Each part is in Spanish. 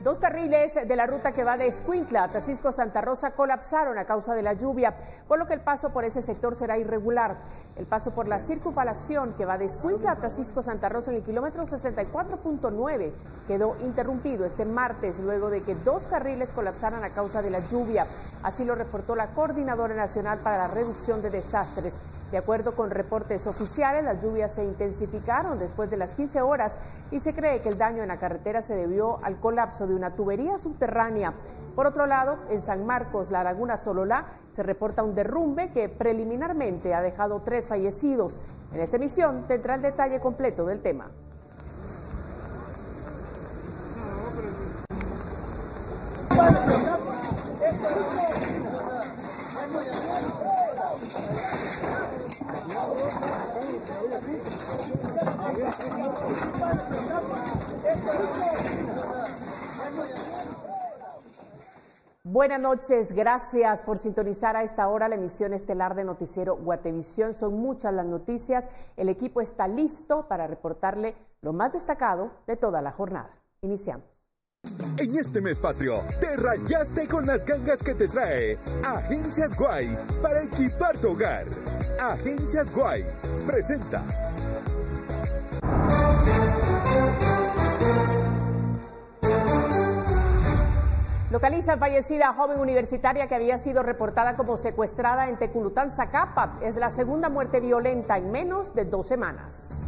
Dos carriles de la ruta que va de Escuintla a Tacisco Santa Rosa colapsaron a causa de la lluvia, por lo que el paso por ese sector será irregular. El paso por la circunvalación que va de Escuintla a Tacisco Santa Rosa en el kilómetro 64.9 quedó interrumpido este martes luego de que dos carriles colapsaran a causa de la lluvia. Así lo reportó la Coordinadora Nacional para la Reducción de Desastres. De acuerdo con reportes oficiales, las lluvias se intensificaron después de las 15 horas y se cree que el daño en la carretera se debió al colapso de una tubería subterránea. Por otro lado, en San Marcos, la Laguna Sololá, se reporta un derrumbe que preliminarmente ha dejado 3 fallecidos. En esta emisión tendrá el detalle completo del tema. Buenas noches, gracias por sintonizar a esta hora la emisión estelar de Noticiero Guatevisión. Son muchas las noticias, el equipo está listo para reportarle lo más destacado de toda la jornada. Iniciamos. En este mes patrio, te rayaste con las gangas que te trae Agencias Guay para equipar tu hogar. Agencias Guay presenta. Localizan fallecida joven universitaria que había sido reportada como secuestrada en Teculután, Zacapa. Es la segunda muerte violenta en menos de 2 semanas.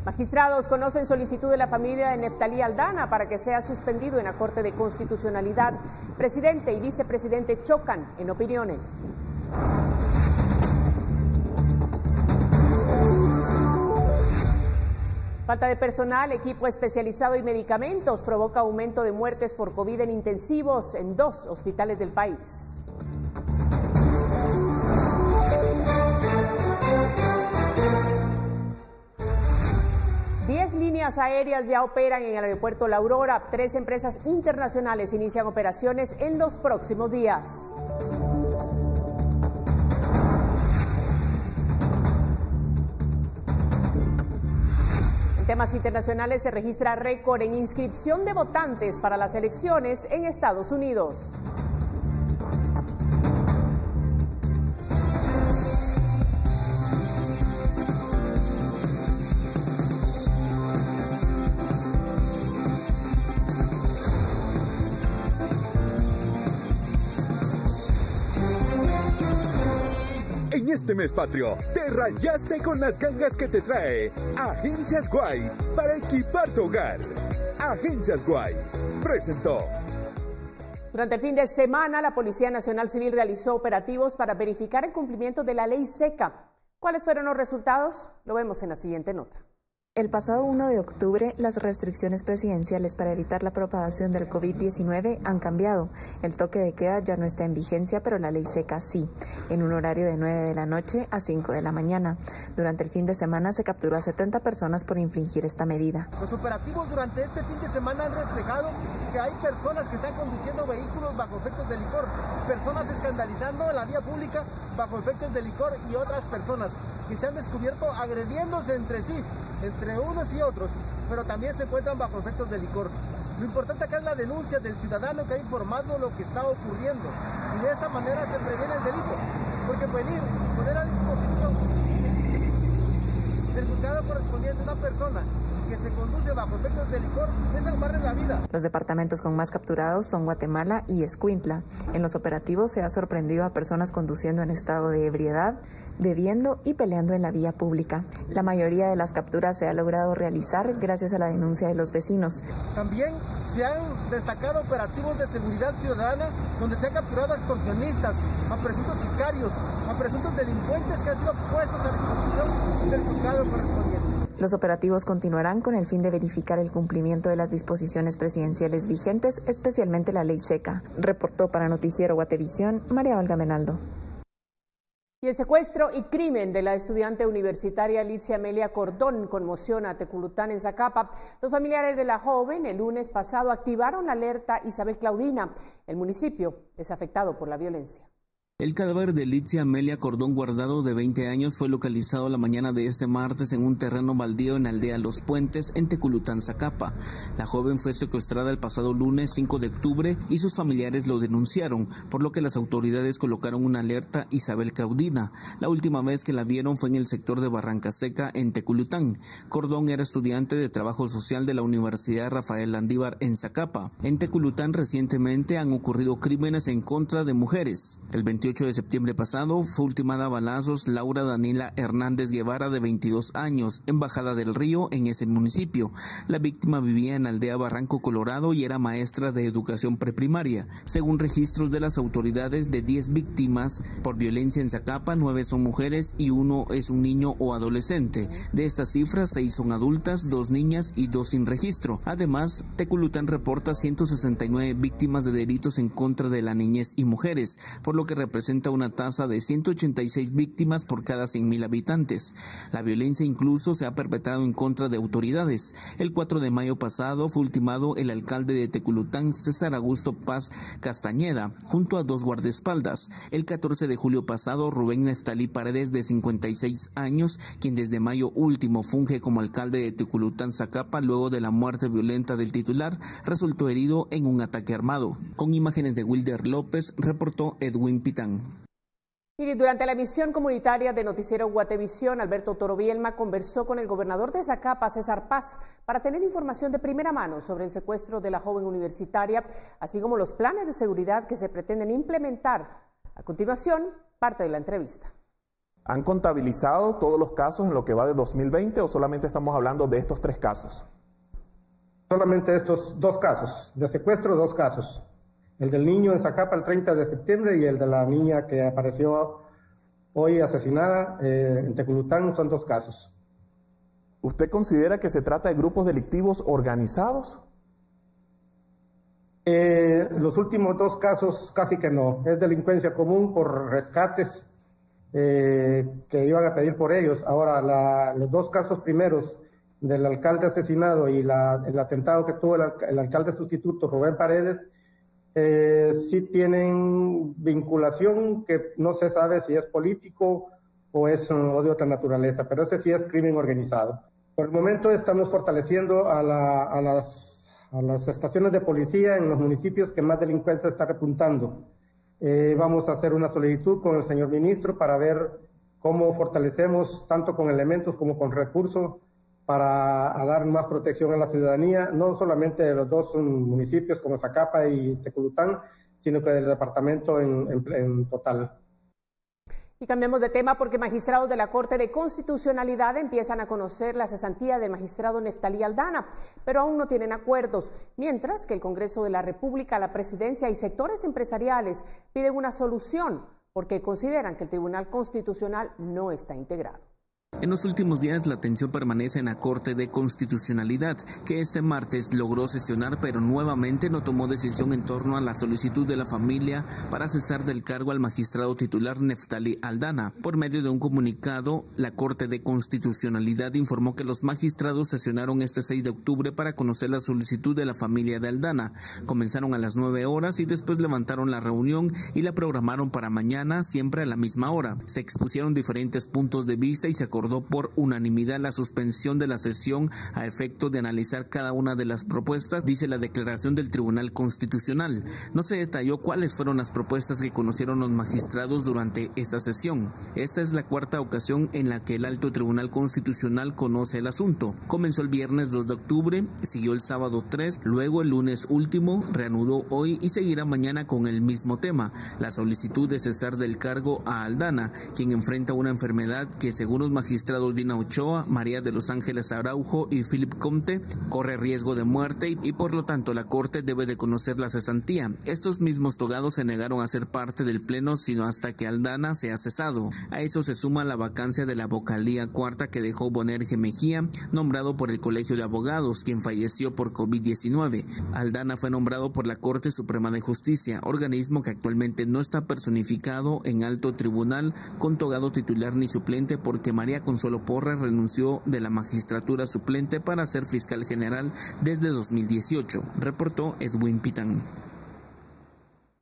Magistrados conocen solicitud de la familia de Neftalí Aldana para que sea suspendido en la Corte de Constitucionalidad. Presidente y vicepresidente chocan en opiniones. Falta de personal, equipo especializado y medicamentos provoca aumento de muertes por COVID en intensivos en 2 hospitales del país. Líneas aéreas ya operan en el aeropuerto La Aurora. 3 empresas internacionales inician operaciones en los próximos días. En temas internacionales se registra récord en inscripción de votantes para las elecciones en Estados Unidos. En este mes patrio, te rayaste con las gangas que te trae Agencias Guay para equipar tu hogar. Agencias Guay presentó. Durante el fin de semana, la Policía Nacional Civil realizó operativos para verificar el cumplimiento de la ley seca. ¿Cuáles fueron los resultados? Lo vemos en la siguiente nota. El pasado 1 de octubre, las restricciones presidenciales para evitar la propagación del COVID-19 han cambiado. El toque de queda ya no está en vigencia, pero la ley seca sí, en un horario de 9 de la noche a 5 de la mañana. Durante el fin de semana se capturó a 70 personas por infringir esta medida. Los operativos durante este fin de semana han reflejado que hay personas que están conduciendo vehículos bajo efectos de licor, personas escandalizando la vía pública bajo efectos de licor y otras personas que se han descubierto agrediéndose entre sí, entre unos y otros, pero también se encuentran bajo efectos de licor. Lo importante acá es la denuncia del ciudadano que ha informado lo que está ocurriendo y de esta manera se previene el delito, porque poner a disposición del juzgado correspondiente una persona que se conduce bajo efectos de licor es salvarle la vida. Los departamentos con más capturados son Guatemala y Escuintla. En los operativos se ha sorprendido a personas conduciendo en estado de ebriedad, bebiendo y peleando en la vía pública. La mayoría de las capturas se ha logrado realizar gracias a la denuncia de los vecinos. También se han destacado operativos de seguridad ciudadana donde se han capturado a extorsionistas, a presuntos sicarios, a presuntos delincuentes que han sido puestos a disposición del juzgado correspondiente. Los operativos continuarán con el fin de verificar el cumplimiento de las disposiciones presidenciales vigentes, especialmente la ley seca. Reportó para Noticiero Guatevisión, María Olga Menaldo. Y el secuestro y crimen de la estudiante universitaria Litzia Amelia Cordón conmociona a Teculután en Zacapa. Los familiares de la joven el lunes pasado activaron la alerta Isabel Claudina. El municipio es afectado por la violencia. El cadáver de Litzia Amelia Cordón Guardado, de 20 años, fue localizado la mañana de este martes en un terreno baldío en aldea Los Puentes, en Teculután, Zacapa. La joven fue secuestrada el pasado lunes 5 de octubre y sus familiares lo denunciaron, por lo que las autoridades colocaron una alerta Isabel Caudina. La última vez que la vieron fue en el sector de Barranca Seca, en Teculután. Cordón era estudiante de Trabajo Social de la Universidad Rafael Landívar en Zacapa. En Teculután recientemente han ocurrido crímenes en contra de mujeres. El 28 de septiembre pasado fue ultimada a balazos Laura Daniela Hernández Guevara, de 22 años, en Bajada del Río, en ese municipio. La víctima vivía en aldea Barranco Colorado y era maestra de educación preprimaria. Según registros de las autoridades, de 10 víctimas por violencia en Zacapa, 9 son mujeres y 1 es un niño o adolescente. De estas cifras, 6 son adultas, 2 niñas y 2 sin registro. Además, Teculután reporta 169 víctimas de delitos en contra de la niñez y mujeres, por lo que representa una tasa de 186 víctimas por cada 100.000 habitantes. La violencia incluso se ha perpetrado en contra de autoridades. El 4 de mayo pasado fue ultimado el alcalde de Teculután, César Augusto Paz Castañeda, junto a 2 guardaespaldas. El 14 de julio pasado, Rubén Neftalí Paredes, de 56 años, quien desde mayo último funge como alcalde de Teculután, Zacapa, luego de la muerte violenta del titular, resultó herido en un ataque armado. Con imágenes de Wilder López, reportó Edwin Pitán. Y durante la emisión comunitaria de Noticiero Guatevisión, Alberto Toro Bielma conversó con el gobernador de Zacapa, César Paz, para tener información de primera mano sobre el secuestro de la joven universitaria, así como los planes de seguridad que se pretenden implementar. A continuación, parte de la entrevista. ¿Han contabilizado todos los casos en lo que va de 2020 o solamente estamos hablando de estos 3 casos? Solamente estos 2 casos, de secuestro 2 casos. El del niño en Zacapa el 30 de septiembre y el de la niña que apareció hoy asesinada en Teculután, son 2 casos. ¿Usted considera que se trata de grupos delictivos organizados? Los últimos 2 casos casi que no. Es delincuencia común por rescates que iban a pedir por ellos. Ahora, los 2 casos primeros del alcalde asesinado y el atentado que tuvo el alcalde sustituto, Rubén Paredes, sí tienen vinculación, que no se sabe si es político o es o de otra naturaleza, pero ese sí es crimen organizado. Por el momento estamos fortaleciendo a las estaciones de policía en los municipios que más delincuencia está repuntando. Vamos a hacer una solicitud con el señor ministro para ver cómo fortalecemos tanto con elementos como con recursos para dar más protección a la ciudadanía, no solamente de los 2 municipios como Zacapa y Teculután, sino que del departamento en total. Y cambiamos de tema porque magistrados de la Corte de Constitucionalidad empiezan a conocer la cesantía del magistrado Neftalí Aldana, pero aún no tienen acuerdos, mientras que el Congreso de la República, la Presidencia y sectores empresariales piden una solución porque consideran que el Tribunal Constitucional no está integrado. En los últimos días la tensión permanece en la Corte de Constitucionalidad, que este martes logró sesionar, pero nuevamente no tomó decisión en torno a la solicitud de la familia para cesar del cargo al magistrado titular Neftalí Aldana. Por medio de un comunicado, la Corte de Constitucionalidad informó que los magistrados sesionaron este 6 de octubre para conocer la solicitud de la familia de Aldana. Comenzaron a las 9 horas y después levantaron la reunión y la programaron para mañana, siempre a la misma hora. Se expusieron diferentes puntos de vista y se acordó por unanimidad la suspensión de la sesión a efecto de analizar cada una de las propuestas, dice la declaración del Tribunal Constitucional. No se detalló cuáles fueron las propuestas que conocieron los magistrados durante esa sesión. Esta es la 4ª ocasión en la que el Alto Tribunal Constitucional conoce el asunto. Comenzó el viernes 2 de octubre, siguió el sábado 3, luego el lunes último, reanudó hoy y seguirá mañana con el mismo tema, la solicitud de cesar del cargo a Aldana, quien enfrenta una enfermedad que, según los magistrados Dina Ochoa, María de los Ángeles Araujo y Philip Comte, corre riesgo de muerte y por lo tanto la Corte debe de conocer la cesantía. Estos mismos togados se negaron a ser parte del pleno sino hasta que Aldana sea cesado. A eso se suma la vacancia de la vocalía 4ª que dejó Bonerge Mejía, nombrado por el Colegio de Abogados, quien falleció por COVID-19. Aldana fue nombrado por la Corte Suprema de Justicia, organismo que actualmente no está personificado en alto tribunal con togado titular ni suplente, porque María Consuelo Porras renunció de la magistratura suplente para ser fiscal general desde 2018, reportó Edwin Pitán.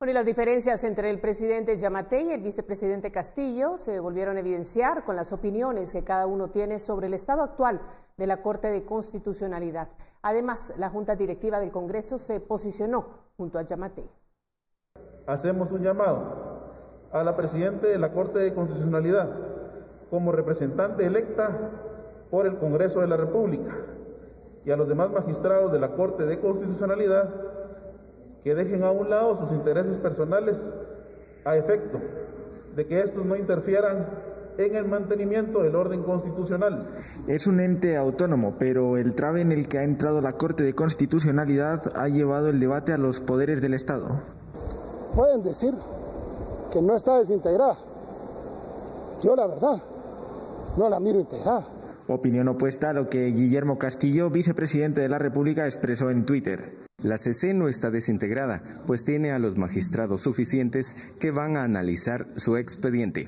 Bueno, y las diferencias entre el presidente Giammattei y el vicepresidente Castillo se volvieron a evidenciar con las opiniones que cada uno tiene sobre el estado actual de la Corte de Constitucionalidad. Además, la Junta Directiva del Congreso se posicionó junto a Giammattei. Hacemos un llamado a la presidenta de la Corte de Constitucionalidad como representante electa por el Congreso de la República y a los demás magistrados de la Corte de Constitucionalidad que dejen a un lado sus intereses personales a efecto de que estos no interfieran en el mantenimiento del orden constitucional. Es un ente autónomo, pero el trave en el que ha entrado la Corte de Constitucionalidad ha llevado el debate a los poderes del Estado. Pueden decir que no está desintegrada. Yo la verdad no la miro integrada. Opinión opuesta a lo que Guillermo Castillo, vicepresidente de la República, expresó en Twitter. La CC no está desintegrada, pues tiene a los magistrados suficientes que van a analizar su expediente.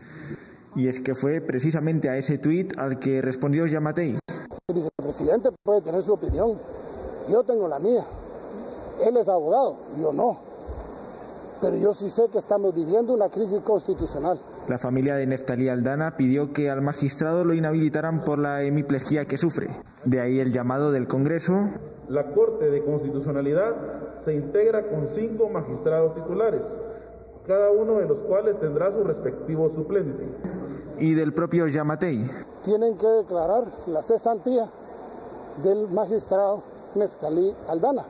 Y es que fue precisamente a ese tuit al que respondió Giammattei. El vicepresidente puede tener su opinión, yo tengo la mía. Él es abogado, yo no. Pero yo sí sé que estamos viviendo una crisis constitucional. La familia de Neftalí Aldana pidió que al magistrado lo inhabilitaran por la hemiplegia que sufre. De ahí el llamado del Congreso. La Corte de Constitucionalidad se integra con 5 magistrados titulares, cada uno de los cuales tendrá su respectivo suplente. Y del propio Giammattei. Tienen que declarar la cesantía del magistrado Neftalí Aldana.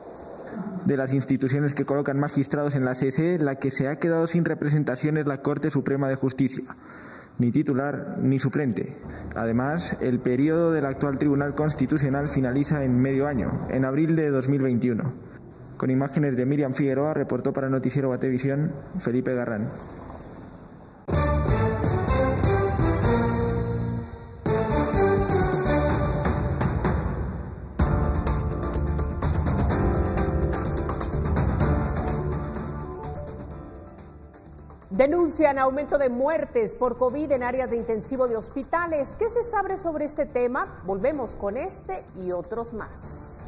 De las instituciones que colocan magistrados en la CC, la que se ha quedado sin representación es la Corte Suprema de Justicia. Ni titular ni suplente. Además, el periodo del actual Tribunal Constitucional finaliza en medio año, en abril de 2021. Con imágenes de Miriam Figueroa, reportó para Noticiero Batevisión, Felipe Garrán. Denuncian aumento de muertes por COVID en áreas de intensivo de hospitales. ¿Qué se sabe sobre este tema? Volvemos con este y otros más.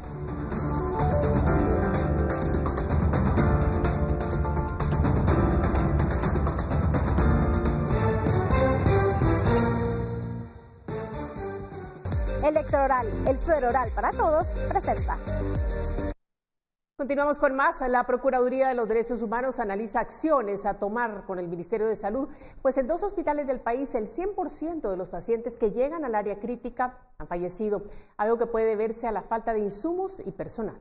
Electroral, el suero oral para todos, presenta. Continuamos con más. La Procuraduría de los Derechos Humanos analiza acciones a tomar con el Ministerio de Salud, pues en 2 hospitales del país el 100% de los pacientes que llegan al área crítica han fallecido, algo que puede deberse a la falta de insumos y personal.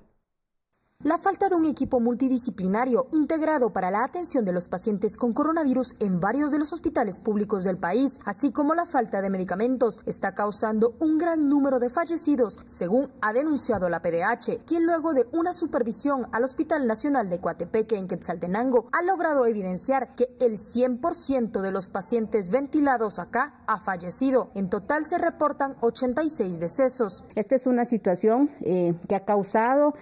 La falta de un equipo multidisciplinario integrado para la atención de los pacientes con coronavirus en varios de los hospitales públicos del país, así como la falta de medicamentos, está causando un gran número de fallecidos, según ha denunciado la PDH, quien luego de una supervisión al Hospital Nacional de Coatepeque en Quetzaltenango ha logrado evidenciar que el 100% de los pacientes ventilados acá ha fallecido. En total se reportan 86 decesos. Esta es una situación que ha causado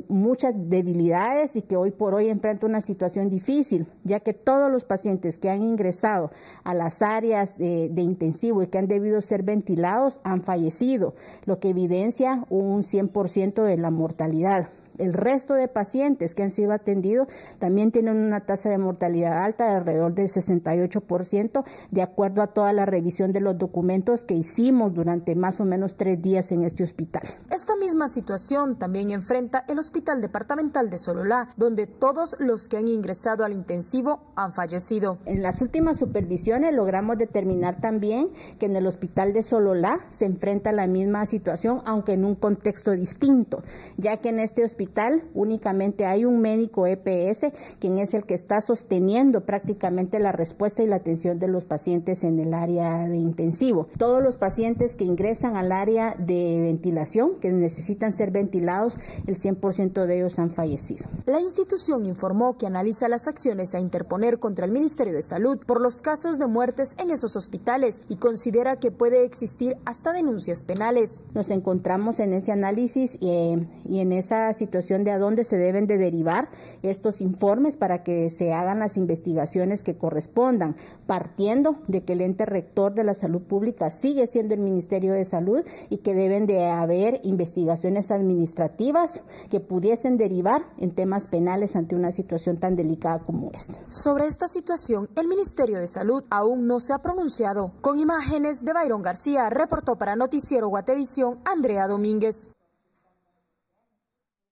muchas debilidades y que hoy por hoy enfrenta una situación difícil, ya que todos los pacientes que han ingresado a las áreas de intensivo y que han debido ser ventilados han fallecido, lo que evidencia un 100% de la mortalidad. El resto de pacientes que han sido atendidos también tienen una tasa de mortalidad alta de alrededor del 68%, de acuerdo a toda la revisión de los documentos que hicimos durante más o menos 3 días en este hospital. Esta misma situación también enfrenta el Hospital Departamental de Sololá, donde todos los que han ingresado al intensivo han fallecido. En las últimas supervisiones logramos determinar también que en el Hospital de Sololá se enfrenta la misma situación, aunque en un contexto distinto, ya que en este hospital únicamente hay un médico EPS, quien es el que está sosteniendo prácticamente la respuesta y la atención de los pacientes en el área de intensivo. Todos los pacientes que ingresan al área de ventilación, que necesitan ser ventilados, el 100% de ellos han fallecido. La institución informó que analiza las acciones a interponer contra el Ministerio de Salud por los casos de muertes en esos hospitales y considera que puede existir hasta denuncias penales. Nos encontramos en ese análisis y en esa situación de a dónde se deben de derivar estos informes para que se hagan las investigaciones que correspondan, partiendo de que el ente rector de la salud pública sigue siendo el Ministerio de Salud y que deben de haber investigaciones investigaciones administrativas que pudiesen derivar en temas penales ante una situación tan delicada como esta. Sobre esta situación, el Ministerio de Salud aún no se ha pronunciado. Con imágenes de Byron García, reportó para Noticiero Guatevisión, Andrea Domínguez.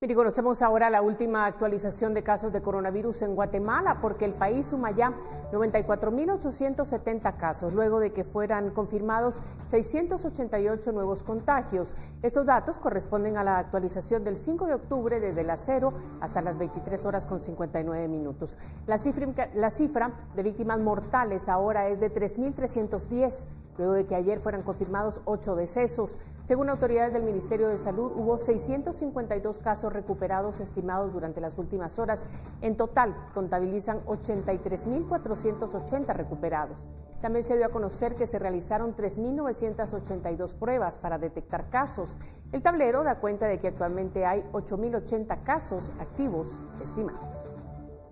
Y conocemos ahora la última actualización de casos de coronavirus en Guatemala, porque el país suma ya 94.870 casos, luego de que fueran confirmados 688 nuevos contagios. Estos datos corresponden a la actualización del 5 de octubre desde las 0 hasta las 23 horas con 59 minutos. La cifra de víctimas mortales ahora es de 3.310, luego de que ayer fueran confirmados 8 decesos. Según autoridades del Ministerio de Salud, hubo 652 casos recuperados estimados durante las últimas horas. En total, contabilizan 83.480 recuperados. También se dio a conocer que se realizaron 3.982 pruebas para detectar casos. El tablero da cuenta de que actualmente hay 8.080 casos activos estimados.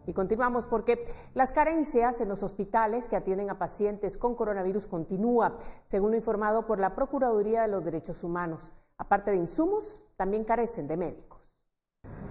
Y continuamos porque las carencias en los hospitales que atienden a pacientes con coronavirus continúa, según lo informado por la Procuraduría de los Derechos Humanos. Aparte de insumos, también carecen de médicos.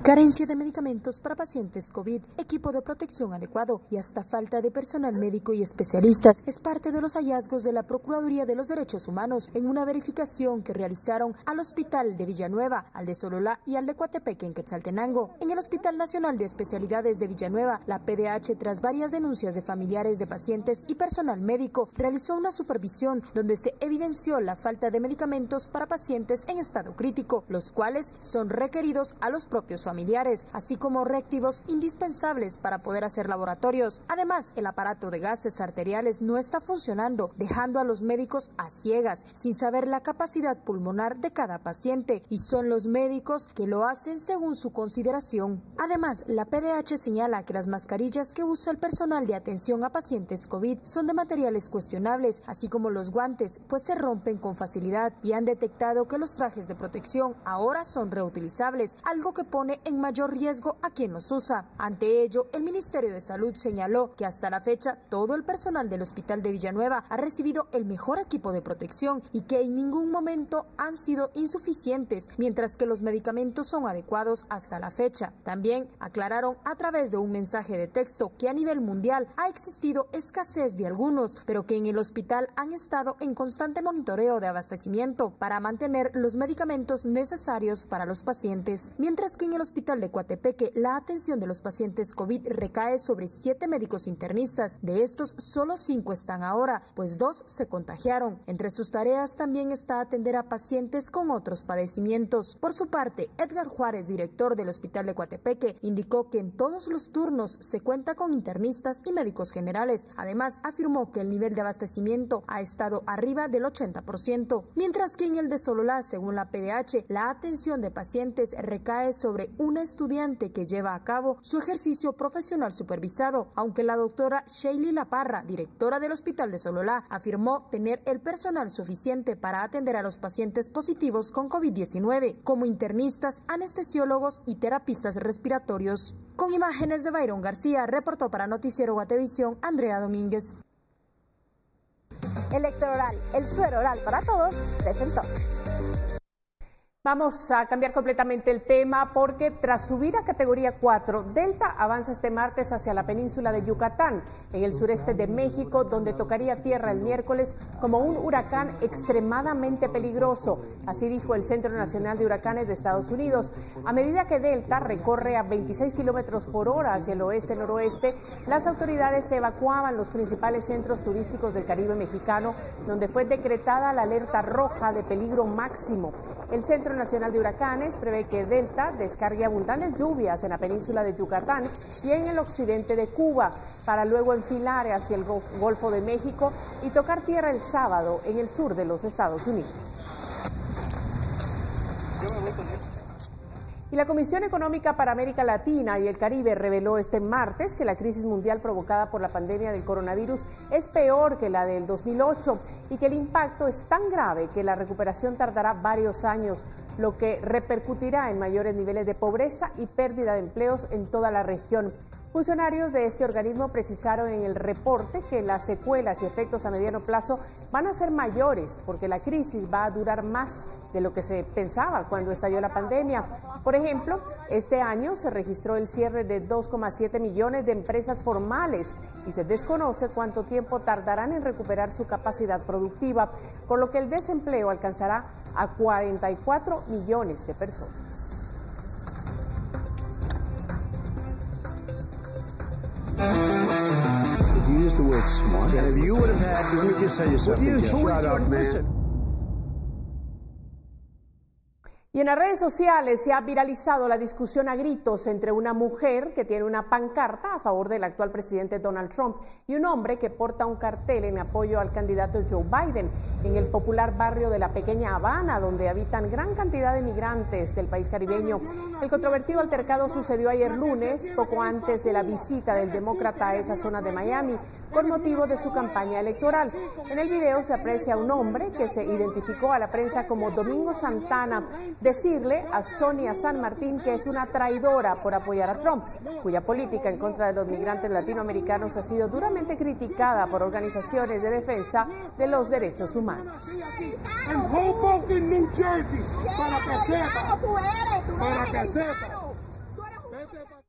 Carencia de medicamentos para pacientes COVID, equipo de protección adecuado y hasta falta de personal médico y especialistas es parte de los hallazgos de la Procuraduría de los Derechos Humanos en una verificación que realizaron al Hospital de Villanueva, al de Sololá y al de Coatepeque en Quetzaltenango. En el Hospital Nacional de Especialidades de Villanueva, la PDH, tras varias denuncias de familiares de pacientes y personal médico, realizó una supervisión donde se evidenció la falta de medicamentos para pacientes en estado crítico, los cuales son requeridos a los propios familiares, así como reactivos indispensables para poder hacer laboratorios. Además, el aparato de gases arteriales no está funcionando, dejando a los médicos a ciegas, sin saber la capacidad pulmonar de cada paciente, y son los médicos que lo hacen según su consideración. Además, la PDH señala que las mascarillas que usa el personal de atención a pacientes COVID son de materiales cuestionables, así como los guantes, pues se rompen con facilidad, y han detectado que los trajes de protección ahora son reutilizables, algo que pone en mayor riesgo a quien los usa. Ante ello, el Ministerio de Salud señaló que hasta la fecha todo el personal del Hospital de Villanueva ha recibido el mejor equipo de protección y que en ningún momento han sido insuficientes, mientras que los medicamentos son adecuados hasta la fecha. También aclararon a través de un mensaje de texto que a nivel mundial ha existido escasez de algunos, pero que en el hospital han estado en constante monitoreo de abastecimiento para mantener los medicamentos necesarios para los pacientes, mientras que en el Hospital de Coatepeque la atención de los pacientes COVID recae sobre 7 médicos internistas. De estos, solo 5 están ahora, pues 2 se contagiaron. Entre sus tareas también está atender a pacientes con otros padecimientos. Por su parte, Edgar Juárez, director del Hospital de Coatepeque, indicó que en todos los turnos se cuenta con internistas y médicos generales. Además, afirmó que el nivel de abastecimiento ha estado arriba del 80%, mientras que en el de Sololá, según la PDH, la atención de pacientes recae sobre una estudiante que lleva a cabo su ejercicio profesional supervisado, aunque la doctora Sheili Laparra, directora del Hospital de Sololá, afirmó tener el personal suficiente para atender a los pacientes positivos con COVID-19, como internistas, anestesiólogos y terapistas respiratorios. Con imágenes de Byron García, reportó para Noticiero Guatevisión, Andrea Domínguez. Electroral, el suero oral para todos, presentó. Vamos a cambiar completamente el tema porque tras subir a categoría 4, Delta avanza este martes hacia la península de Yucatán, en el sureste de México, donde tocaría tierra el miércoles como un huracán extremadamente peligroso. Así dijo el Centro Nacional de Huracanes de Estados Unidos. A medida que Delta recorre a 26 kilómetros por hora hacia el oeste-noroeste, las autoridades evacuaban los principales centros turísticos del Caribe mexicano, donde fue decretada la alerta roja de peligro máximo. El Centro Nacional de Huracanes prevé que Delta descargue abundantes lluvias en la península de Yucatán y en el occidente de Cuba, para luego enfilar hacia el Golfo de México y tocar tierra el sábado en el sur de los Estados Unidos. Y la Comisión Económica para América Latina y el Caribe reveló este martes que la crisis mundial provocada por la pandemia del coronavirus es peor que la del 2008 y que el impacto es tan grave que la recuperación tardará varios años, lo que repercutirá en mayores niveles de pobreza y pérdida de empleos en toda la región. Funcionarios de este organismo precisaron en el reporte que las secuelas y efectos a mediano plazo van a ser mayores porque la crisis va a durar más de lo que se pensaba cuando estalló la pandemia. Por ejemplo, este año se registró el cierre de 2,7 millones de empresas formales y se desconoce cuánto tiempo tardarán en recuperar su capacidad productiva, por lo que el desempleo alcanzará a 44 millones de personas. You used the word smart. And if you would have had, let me just tell you something. Shut up, man. Y en las redes sociales se ha viralizado la discusión a gritos entre una mujer que tiene una pancarta a favor del actual presidente Donald Trump y un hombre que porta un cartel en apoyo al candidato Joe Biden en el popular barrio de la Pequeña Habana, donde habitan gran cantidad de migrantes del país caribeño. El controvertido altercado sucedió ayer lunes, poco antes de la visita del demócrata a esa zona de Miami, con motivo de su campaña electoral. En el video se aprecia a un hombre que se identificó a la prensa como Domingo Santana decirle a Sonia San Martín que es una traidora por apoyar a Trump, cuya política en contra de los migrantes latinoamericanos ha sido duramente criticada por organizaciones de defensa de los derechos humanos. En Hoboken, New Jersey, para que sepa.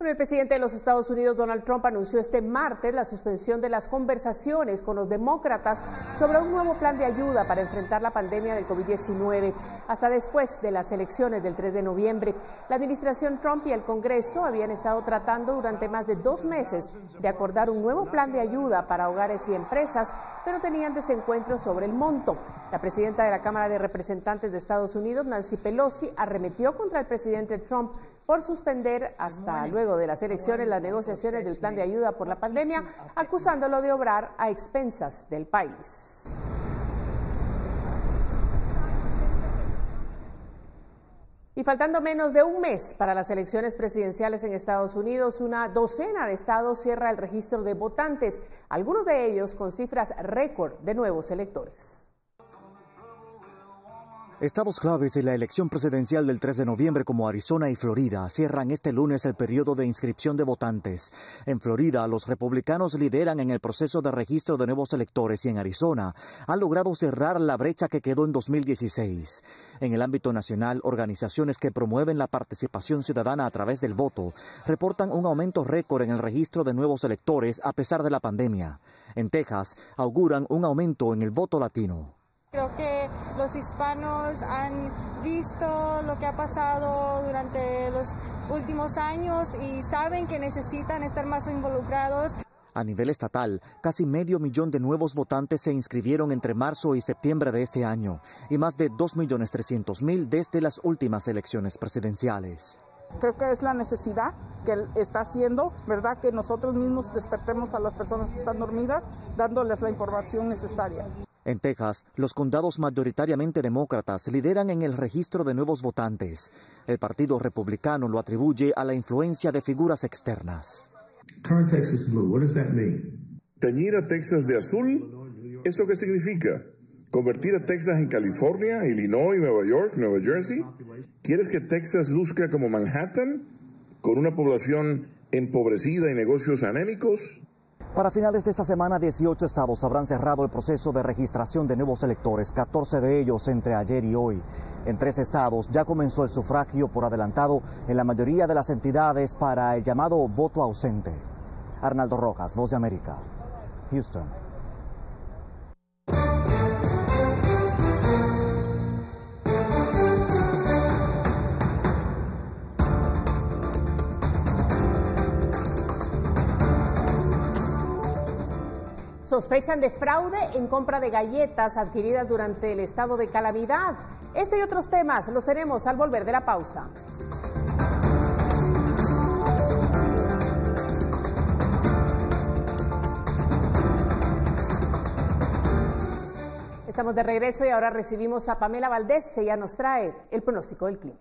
El presidente de los Estados Unidos, Donald Trump, anunció este martes la suspensión de las conversaciones con los demócratas sobre un nuevo plan de ayuda para enfrentar la pandemia del COVID-19 hasta después de las elecciones del 3 de noviembre. La administración Trump y el Congreso habían estado tratando durante más de 2 meses de acordar un nuevo plan de ayuda para hogares y empresas, pero tenían desencuentros sobre el monto. La presidenta de la Cámara de Representantes de Estados Unidos, Nancy Pelosi, arremetió contra el presidente Trump por suspender hasta luego de las elecciones las negociaciones del plan de ayuda por la pandemia, acusándolo de obrar a expensas del país. Y faltando menos de un mes para las elecciones presidenciales en Estados Unidos, una docena de estados cierra el registro de votantes, algunos de ellos con cifras récord de nuevos electores. Estados claves en la elección presidencial del 3 de noviembre como Arizona y Florida cierran este lunes el periodo de inscripción de votantes. En Florida, los republicanos lideran en el proceso de registro de nuevos electores y en Arizona han logrado cerrar la brecha que quedó en 2016. En el ámbito nacional, organizaciones que promueven la participación ciudadana a través del voto reportan un aumento récord en el registro de nuevos electores a pesar de la pandemia. En Texas, auguran un aumento en el voto latino. Creo que los hispanos han visto lo que ha pasado durante los últimos años y saben que necesitan estar más involucrados. A nivel estatal, casi 500,000 de nuevos votantes se inscribieron entre marzo y septiembre de este año y más de 2,300,000 desde las últimas elecciones presidenciales. Creo que es la necesidad que está haciendo, ¿verdad?, que nosotros mismos despertemos a las personas que están dormidas, dándoles la información necesaria. En Texas, los condados mayoritariamente demócratas lideran en el registro de nuevos votantes. El Partido Republicano lo atribuye a la influencia de figuras externas. ¿Teñir a Texas de azul? ¿Eso qué significa? ¿Convertir a Texas en California, Illinois, Nueva York, Nueva Jersey? ¿Quieres que Texas luzca como Manhattan, con una población empobrecida y negocios anémicos? Para finales de esta semana, 18 estados habrán cerrado el proceso de registración de nuevos electores, 14 de ellos entre ayer y hoy. En 3 estados ya comenzó el sufragio por adelantado en la mayoría de las entidades para el llamado voto ausente. Arnaldo Rojas, Voz de América, Houston. Sospechan de fraude en compra de galletas adquiridas durante el estado de calamidad. Este y otros temas los tenemos al volver de la pausa. Estamos de regreso y ahora recibimos a Pamela Valdés. Ella nos trae el pronóstico del clima.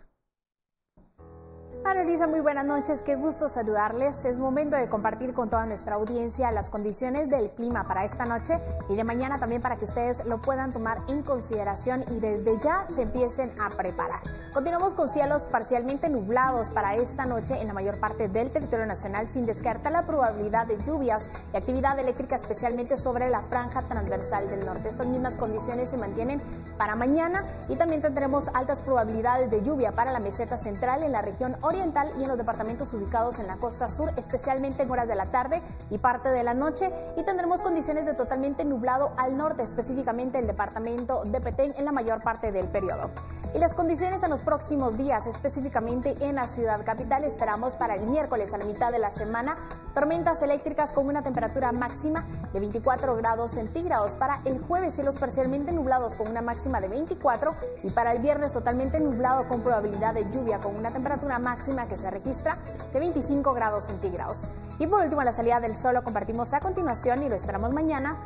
María Luisa, muy buenas noches, qué gusto saludarles. Es momento de compartir con toda nuestra audiencia las condiciones del clima para esta noche y de mañana también para que ustedes lo puedan tomar en consideración y desde ya se empiecen a preparar. Continuamos con cielos parcialmente nublados para esta noche en la mayor parte del territorio nacional, sin descartar la probabilidad de lluvias y actividad eléctrica, especialmente sobre la franja transversal del norte. Estas mismas condiciones se mantienen para mañana y también tendremos altas probabilidades de lluvia para la meseta central en la región oriental y en los departamentos ubicados en la costa sur, especialmente en horas de la tarde y parte de la noche, y tendremos condiciones de totalmente nublado al norte, específicamente el departamento de Petén en la mayor parte del periodo. Y las condiciones en los próximos días, específicamente en la ciudad capital, esperamos para el miércoles a la mitad de la semana tormentas eléctricas con una temperatura máxima de 24 grados centígrados. Para el jueves cielos parcialmente nublados con una máxima de 24 y para el viernes totalmente nublado con probabilidad de lluvia con una temperatura máxima que se registra de 25 grados centígrados. Y por último, la salida del sol lo compartimos a continuación y lo esperamos mañana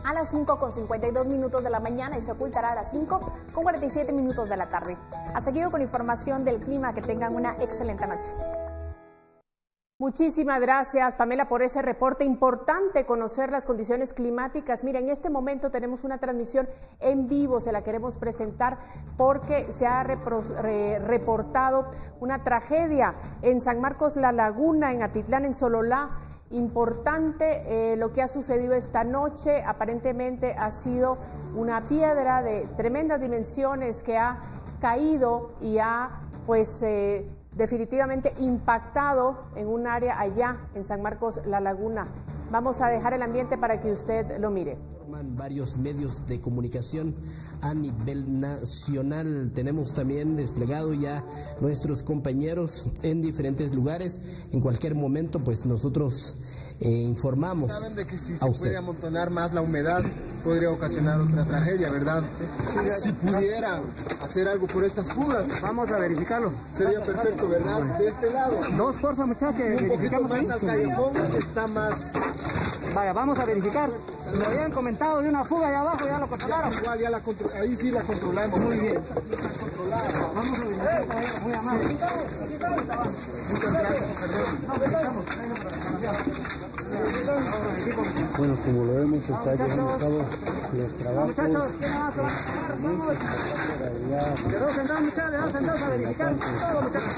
a las 5:52 de la mañana y se ocultará a las 5:47 de la tarde. Hasta aquí con información del clima. Que tengan una excelente noche. Muchísimas gracias, Pamela, por ese reporte. Importante conocer las condiciones climáticas. Mira, en este momento tenemos una transmisión en vivo, se la queremos presentar porque se ha reportado una tragedia en San Marcos La Laguna, en Atitlán, en Sololá. Importante lo que ha sucedido esta noche. Aparentemente ha sido una piedra de tremendas dimensiones que ha caído y ha definitivamente impactado en un área allá en San Marcos La Laguna. Vamos a dejar el ambiente para que usted lo mire. Varios medios de comunicación a nivel nacional. Tenemos también desplegado ya nuestros compañeros en diferentes lugares. En cualquier momento, pues nosotros informamos. Saben de que si se puede amontonar más la humedad, podría ocasionar otra tragedia, ¿verdad? Si pudieran hacer algo por estas fugas. Vamos a verificarlo. Sería perfecto, ¿verdad? De este lado. Dos, porfa, muchachos. Un poquito más al callejón, está más... Vaya, vamos a verificar. Me habían comentado de una fuga allá abajo, ya lo controlaron. Igual, ahí sí la controlamos. Muy bien. Vamos a verificar, muy amable. Sí. Muchas gracias, perdón. Bueno, como lo vemos, se está llevando a cabo los trabajos. Muchachos, de dos en dos, muchachos, de dos en dos a verificar todo, muchachos.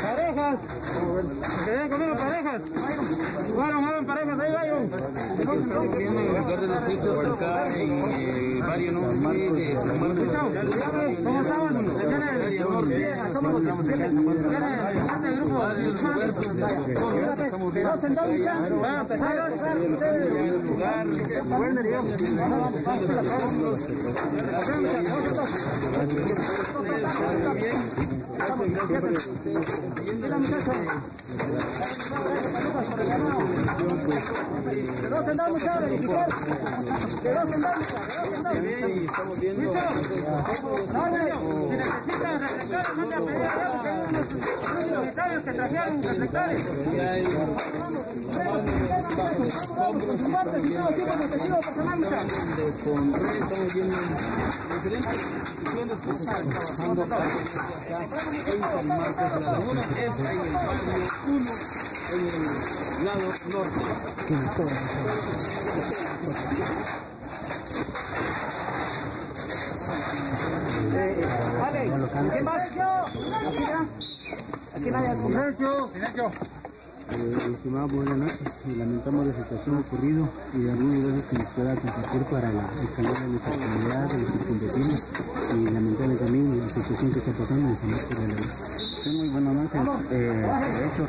Parejas, que ven conmigo, parejas. Muevan parejas, ahí vayan. Estamos viendo el lugar de los hechos acá en varios nombres de San Marcos. ¿Cómo estaban? Somos los que el grupo. Dos en dos, muchachos. Van a empezar el lugar. Estamos viendo que trajeron reflectores. instituciones que se están trabajando acá en San Marcos de la Laguna, es en el barrio 1, en el lado norte. ¿Quién más? Aquí nadie. Silencio. Estimado, buenas noches. Lamentamos la situación ocurrida y de algunas veces que nos pueda compartir para el calor de nuestra comunidad, de nuestros vecinos y lamentable también la situación que está pasando en San Marcos de la Laguna. Sí, muy buenas noches. De hecho,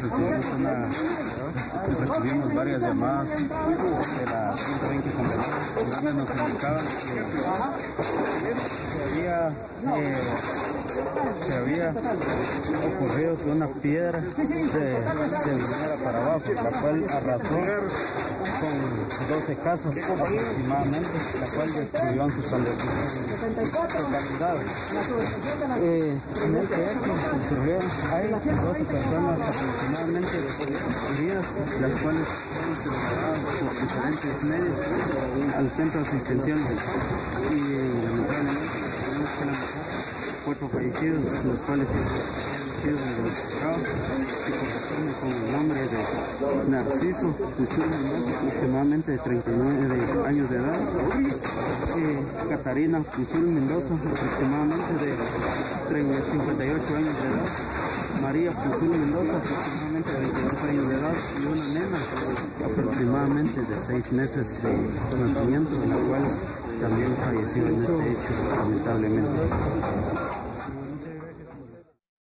recibimos varias llamadas de la 120 donde nos indicaban que había ocurrido que una piedra se viniera para abajo, la cual arrasó con 12 casas aproximadamente, la cual destruyó en su totalidad. En este hecho ocurrió, hay 12 personas aproximadamente heridas, las cuales fueron trasladadas por diferentes medios al centro asistencial y lamentablemente tenemos que lamentar 4 fallecidos, los cuales sido diagnosticado y corresponde con el nombre de Narciso Puisul Mendoza, aproximadamente de 39 años de edad, Catarina Puisul Mendoza, aproximadamente de 58 años de edad, María Puisul Mendoza, aproximadamente de 22 años de edad, y una nena aproximadamente de 6 meses de nacimiento, la cual también falleció en este hecho, lamentablemente.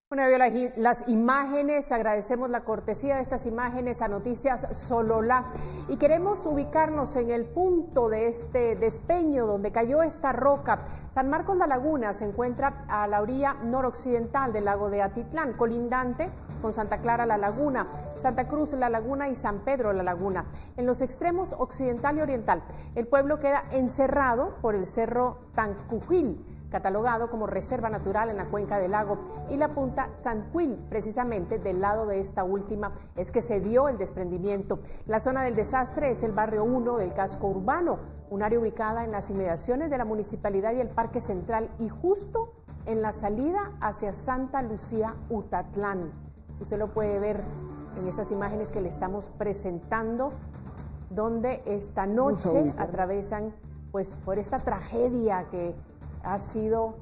Bueno, vio las imágenes, agradecemos la cortesía de estas imágenes a Noticias Sololá y queremos ubicarnos en el punto de este despeño donde cayó esta roca. San Marcos La Laguna se encuentra a la orilla noroccidental del lago de Atitlán, colindante con Santa Clara La Laguna, Santa Cruz La Laguna y San Pedro La Laguna. En los extremos occidental y oriental, el pueblo queda encerrado por el cerro Tancujil, catalogado como reserva natural en la cuenca del lago, y la punta Tanquil, precisamente del lado de esta última es que se dio el desprendimiento. La zona del desastre es el barrio 1 del casco urbano, un área ubicada en las inmediaciones de la municipalidad y el Parque Central y justo en la salida hacia Santa Lucía, Utatlán. Usted lo puede ver en estas imágenes que le estamos presentando, donde esta noche atravesan pues por esta tragedia que ha sido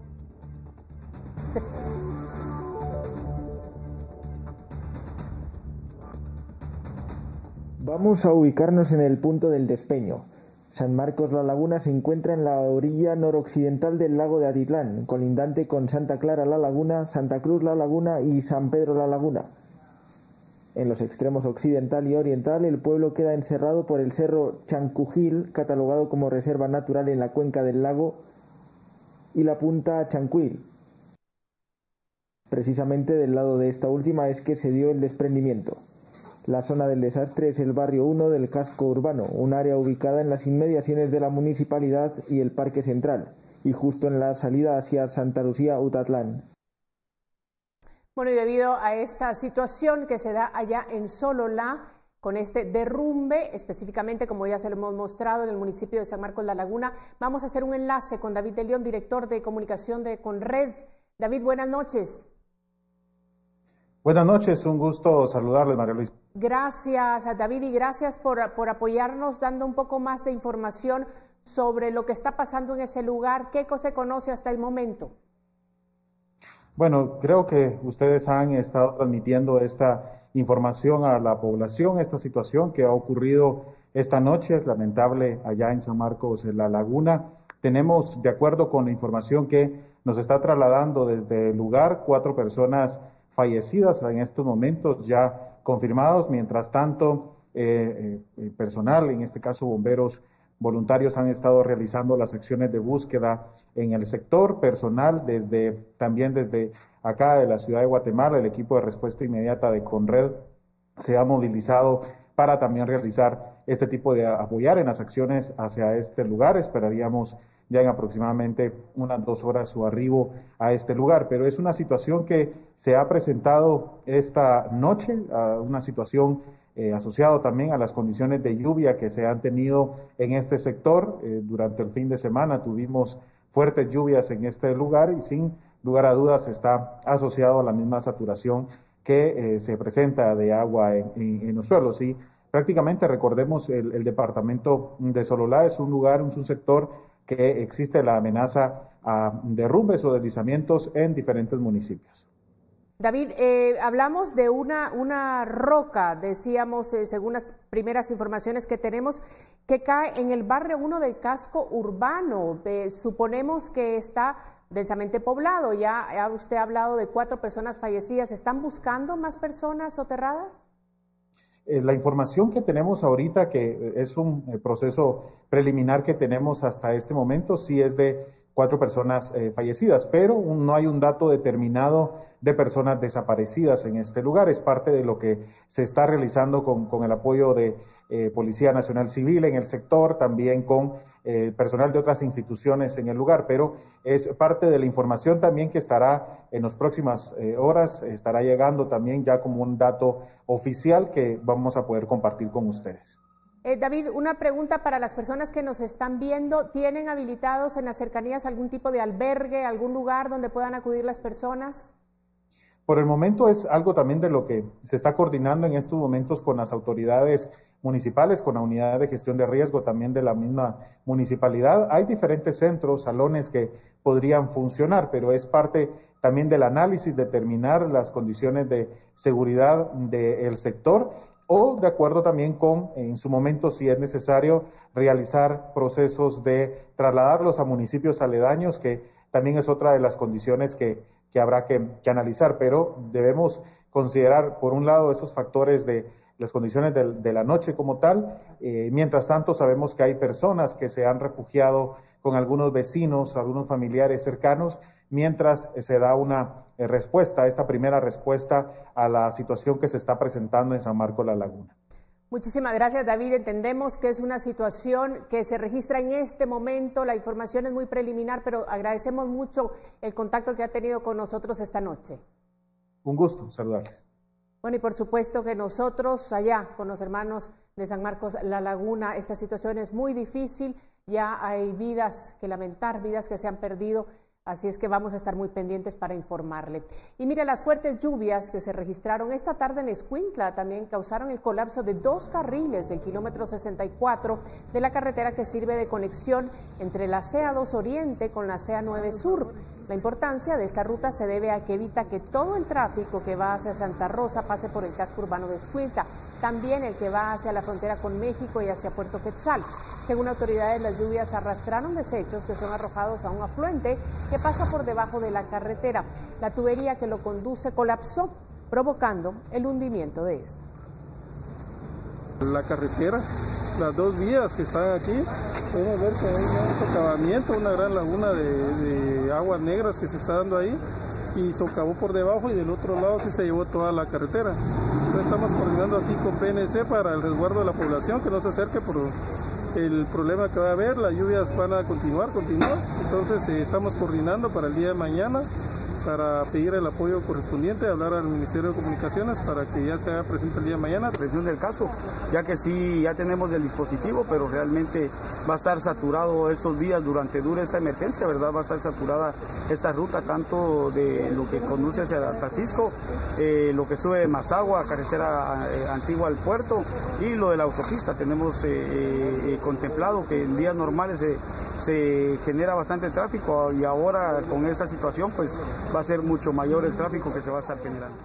Vamos a ubicarnos en el punto del despeño. San Marcos La Laguna se encuentra en la orilla noroccidental del lago de Atitlán, colindante con Santa Clara La Laguna, Santa Cruz La Laguna y San Pedro La Laguna. En los extremos occidental y oriental, el pueblo queda encerrado por el cerro Chancujil, catalogado como reserva natural en la cuenca del lago, y la punta Chanquil. Precisamente del lado de esta última es que se dio el desprendimiento. La zona del desastre es el barrio 1 del casco urbano, un área ubicada en las inmediaciones de la municipalidad y el Parque Central, y justo en la salida hacia Santa Lucía, Utatlán. Bueno, y debido a esta situación que se da allá en Sololá, con este derrumbe, específicamente como ya se lo hemos mostrado en el municipio de San Marcos La Laguna, vamos a hacer un enlace con David de León, director de comunicación de Conred. David, buenas noches. Buenas noches, un gusto saludarles, María Luisa. Gracias, David, y gracias por apoyarnos dando un poco más de información sobre lo que está pasando en ese lugar. ¿Qué se conoce hasta el momento? Bueno, creo que ustedes han estado transmitiendo esta información a la población, esta situación que ha ocurrido esta noche, lamentable, allá en San Marcos, en La Laguna. Tenemos, de acuerdo con la información que nos está trasladando desde el lugar, 4 personas fallecidas en estos momentos ya confirmados. Mientras tanto, personal, en este caso bomberos voluntarios, han estado realizando las acciones de búsqueda en el sector. Personal también desde acá de la ciudad de Guatemala, el equipo de respuesta inmediata de Conred se ha movilizado para también realizar este tipo de apoyar en las acciones hacia este lugar. Esperaríamos ya en aproximadamente unas 2 horas su arribo a este lugar, pero es una situación que se ha presentado esta noche, una situación asociado también a las condiciones de lluvia que se han tenido en este sector. Durante el fin de semana tuvimos fuertes lluvias en este lugar y sin lugar a dudas está asociado a la misma saturación que se presenta de agua en los suelos. Y prácticamente, recordemos, el departamento de Sololá es un sector que existe la amenaza a derrumbes o deslizamientos en diferentes municipios. David, hablamos de una roca, decíamos, según las primeras informaciones que tenemos, que cae en el barrio 1 del casco urbano. Suponemos que está densamente poblado. Ya usted ha hablado de 4 personas fallecidas. ¿Están buscando más personas soterradas? La información que tenemos ahorita, que es un proceso preliminar que tenemos hasta este momento, sí es de 4 personas fallecidas, pero no hay un dato determinado de personas desaparecidas en este lugar. Es parte de lo que se está realizando con el apoyo de Policía Nacional Civil en el sector, también con personal de otras instituciones en el lugar, pero es parte de la información también que estará en las próximas horas, estará llegando también ya como un dato oficial que vamos a poder compartir con ustedes. David, una pregunta para las personas que nos están viendo. ¿Tienen habilitados en las cercanías algún tipo de albergue, algún lugar donde puedan acudir las personas? Por el momento es algo también de lo que se está coordinando en estos momentos con las autoridades municipales, con la unidad de gestión de riesgo también de la misma municipalidad. Hay diferentes centros, salones que podrían funcionar, pero es parte también del análisis, determinar las condiciones de seguridad del sector o de acuerdo también con, en su momento, si es necesario, realizar procesos de trasladarlos a municipios aledaños, que también es otra de las condiciones que habrá que analizar, pero debemos considerar, por un lado, esos factores de las condiciones de la noche como tal. Mientras tanto, sabemos que hay personas que se han refugiado con algunos vecinos, algunos familiares cercanos, mientras se da una respuesta, esta primera respuesta a la situación que se está presentando en San Marcos La Laguna. Muchísimas gracias, David. Entendemos que es una situación que se registra en este momento, la información es muy preliminar, pero agradecemos mucho el contacto que ha tenido con nosotros esta noche. Un gusto saludarles. Bueno, y por supuesto que nosotros allá con los hermanos de San Marcos La Laguna, esta situación es muy difícil, ya hay vidas que lamentar, vidas que se han perdido, así es que vamos a estar muy pendientes para informarle. Y mire, las fuertes lluvias que se registraron esta tarde en Escuintla también causaron el colapso de 2 carriles del kilómetro 64 de la carretera que sirve de conexión entre la CA2 Oriente con la CA9 Sur. La importancia de esta ruta se debe a que evita que todo el tráfico que va hacia Santa Rosa pase por el casco urbano de Escuintla, también el que va hacia la frontera con México y hacia Puerto Quetzal. Según autoridades, las lluvias arrastraron desechos que son arrojados a un afluente que pasa por debajo de la carretera. La tubería que lo conduce colapsó, provocando el hundimiento de esta. La carretera, las 2 vías que están aquí, podemos ver que hay un socavamiento, una gran laguna de aguas negras que se está dando ahí y socavó por debajo y del otro lado sí se llevó toda la carretera. Entonces estamos coordinando aquí con PNC para el resguardo de la población, que no se acerque por el problema que va a haber. Las lluvias van a continuar, entonces estamos coordinando para el día de mañana para pedir el apoyo correspondiente, hablar al Ministerio de Comunicaciones para que ya sea presente el día de mañana. Atención del caso, ya que sí, ya tenemos el dispositivo, pero realmente va a estar saturado estos días durante dura esta emergencia, ¿verdad? Va a estar saturada esta ruta, tanto de lo que conduce hacia Taxisco, lo que sube de Mazagua, carretera antigua al puerto, y lo de la autopista. Tenemos contemplado que en días normales se genera bastante tráfico y ahora con esta situación pues va a ser mucho mayor el tráfico que se va a estar generando.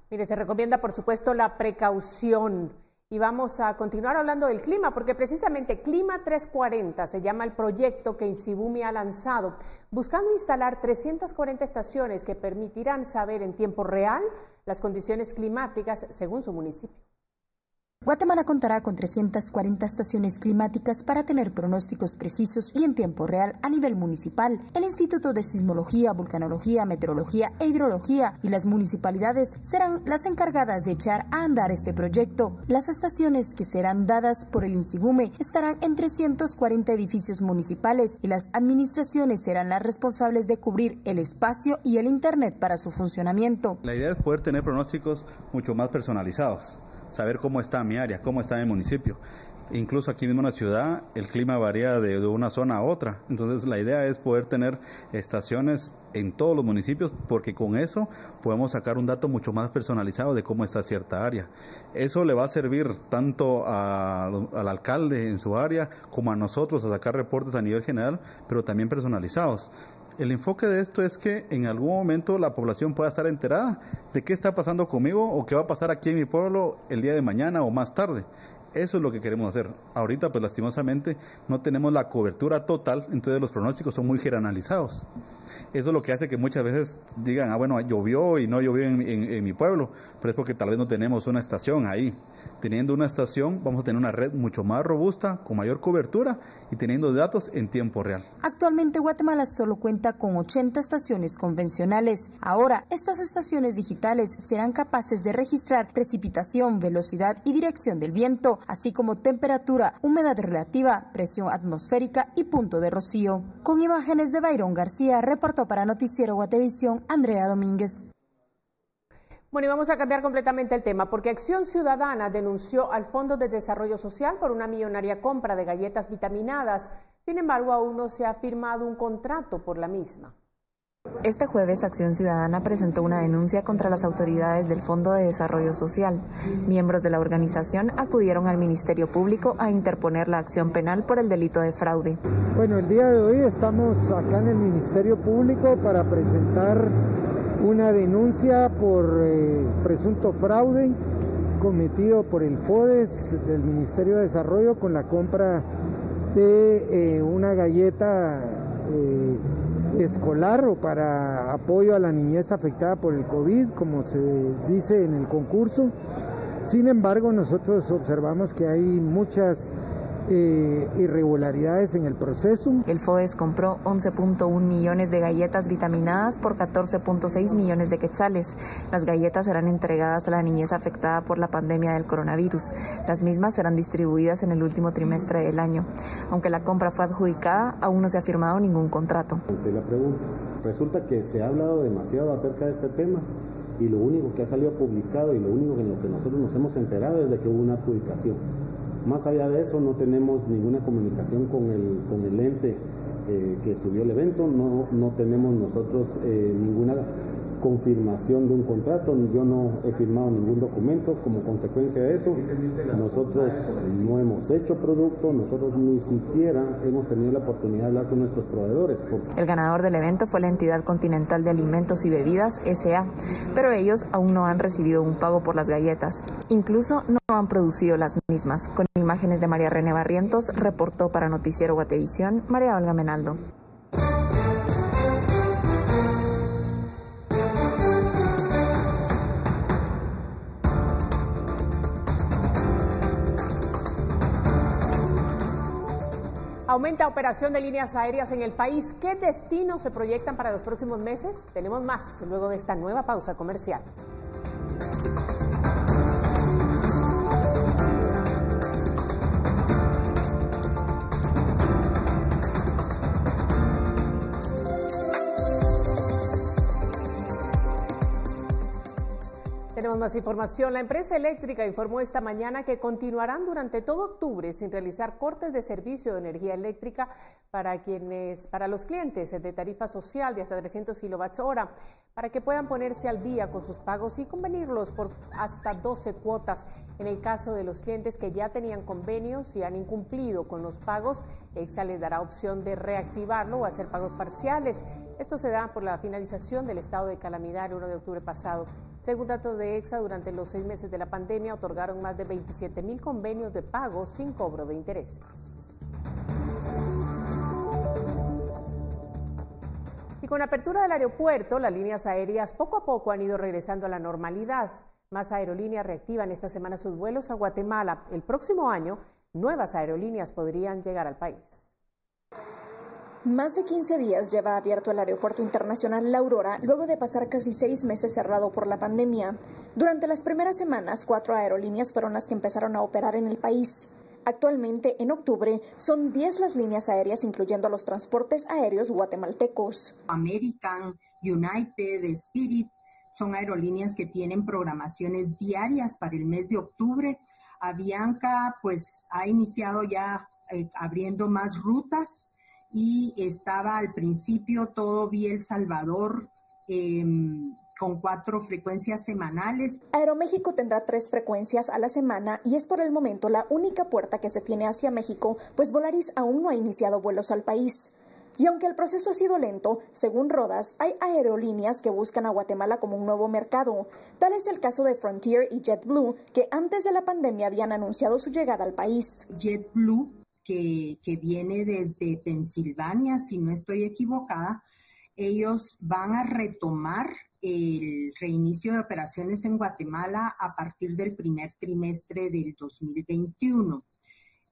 Mire, se recomienda por supuesto la precaución y vamos a continuar hablando del clima porque precisamente Clima 340 se llama el proyecto que Insibumi ha lanzado buscando instalar 340 estaciones que permitirán saber en tiempo real las condiciones climáticas según su municipio. Guatemala contará con 340 estaciones climáticas para tener pronósticos precisos y en tiempo real a nivel municipal. El Instituto de Sismología, Vulcanología, Meteorología e Hidrología y las municipalidades serán las encargadas de echar a andar este proyecto. Las estaciones que serán dadas por el INSIBUME estarán en 340 edificios municipales y las administraciones serán las responsables de cubrir el espacio y el internet para su funcionamiento. La idea es poder tener pronósticos mucho más personalizados. Saber cómo está mi área, cómo está mi municipio. Incluso aquí mismo en la ciudad el clima varía de una zona a otra. Entonces la idea es poder tener estaciones en todos los municipios porque con eso podemos sacar un dato mucho más personalizado de cómo está cierta área. Eso le va a servir tanto al alcalde en su área como a nosotros a sacar reportes a nivel general, pero también personalizados. El enfoque de esto es que en algún momento la población pueda estar enterada de qué está pasando conmigo o qué va a pasar aquí en mi pueblo el día de mañana o más tarde. Eso es lo que queremos hacer. Ahorita, pues lastimosamente, no tenemos la cobertura total, entonces los pronósticos son muy generalizados. Eso es lo que hace que muchas veces digan, bueno, llovió y no llovió en mi pueblo, pero es porque tal vez no tenemos una estación ahí. Teniendo una estación, vamos a tener una red mucho más robusta, con mayor cobertura y teniendo datos en tiempo real. Actualmente Guatemala solo cuenta con 80 estaciones convencionales. Ahora, estas estaciones digitales serán capaces de registrar precipitación, velocidad y dirección del viento, así como temperatura, humedad relativa, presión atmosférica y punto de rocío. Con imágenes de Byron García, reportó para Noticiero Guatevisión, Andrea Domínguez. Bueno, y vamos a cambiar completamente el tema, porque Acción Ciudadana denunció al Fondo de Desarrollo Social por una millonaria compra de galletas vitaminadas. Sin embargo, aún no se ha firmado un contrato por la misma. Este jueves, Acción Ciudadana presentó una denuncia contra las autoridades del Fondo de Desarrollo Social. Miembros de la organización acudieron al Ministerio Público a interponer la acción penal por el delito de fraude. Bueno, el día de hoy estamos acá en el Ministerio Público para presentar una denuncia por presunto fraude cometido por el FODES del Ministerio de Desarrollo con la compra de una galleta escolar o para apoyo a la niñez afectada por el COVID, como se dice en el concurso. Sin embargo, nosotros observamos que hay muchas irregularidades en el proceso. El FODES compró 11.1 millones de galletas vitaminadas por 14.6 millones de quetzales. Las galletas serán entregadas a la niñez afectada por la pandemia del coronavirus. Las mismas serán distribuidas en el último trimestre del año. Aunque la compra fue adjudicada, aún no se ha firmado ningún contrato. La pregunta, resulta que se ha hablado demasiado acerca de este tema y lo único que ha salido publicado y lo único en lo que nosotros nos hemos enterado es de que hubo una adjudicación. Más allá de eso, no tenemos ninguna comunicación con el ente que subió el evento, no tenemos nosotros ninguna confirmación de un contrato, yo no he firmado ningún documento. Como consecuencia de eso, nosotros no hemos hecho producto, nosotros ni siquiera hemos tenido la oportunidad de hablar con nuestros proveedores. El ganador del evento fue la entidad continental de alimentos y bebidas, S.A., pero ellos aún no han recibido un pago por las galletas. Incluso no han producido las mismas. Con imágenes de María René Barrientos, reportó para Noticiero Guatevisión, María Olga Menaldo. Aumenta operación de líneas aéreas en el país. ¿Qué destinos se proyectan para los próximos meses? Tenemos más luego de esta nueva pausa comercial. Tenemos más información. La empresa eléctrica informó esta mañana que continuarán durante todo octubre sin realizar cortes de servicio de energía eléctrica para los clientes de tarifa social de hasta 300 kWh, para que puedan ponerse al día con sus pagos y convenirlos por hasta 12 cuotas. En el caso de los clientes que ya tenían convenios y han incumplido con los pagos, EXA les dará opción de reactivarlo o hacer pagos parciales. Esto se da por la finalización del estado de calamidad el 1 de octubre pasado. Según datos de EXA, durante los 6 meses de la pandemia otorgaron más de 27,000 convenios de pago sin cobro de intereses. Y con la apertura del aeropuerto, las líneas aéreas poco a poco han ido regresando a la normalidad. Más aerolíneas reactivan esta semana sus vuelos a Guatemala. El próximo año, nuevas aerolíneas podrían llegar al país. Más de 15 días lleva abierto el Aeropuerto Internacional La Aurora luego de pasar casi 6 meses cerrado por la pandemia. Durante las primeras semanas, 4 aerolíneas fueron las que empezaron a operar en el país. Actualmente, en octubre, son 10 las líneas aéreas, incluyendo los transportes aéreos guatemaltecos. American, United, Spirit, son aerolíneas que tienen programaciones diarias para el mes de octubre. Avianca, pues, ha iniciado ya abriendo más rutas. Y estaba al principio todo vía El Salvador con 4 frecuencias semanales. Aeroméxico tendrá 3 frecuencias a la semana y es por el momento la única puerta que se tiene hacia México, pues Volaris aún no ha iniciado vuelos al país. Y aunque el proceso ha sido lento, según Rodas, hay aerolíneas que buscan a Guatemala como un nuevo mercado. Tal es el caso de Frontier y JetBlue, que antes de la pandemia habían anunciado su llegada al país. JetBlue, que viene desde Pensilvania, si no estoy equivocada, ellos van a retomar el reinicio de operaciones en Guatemala a partir del primer trimestre del 2021.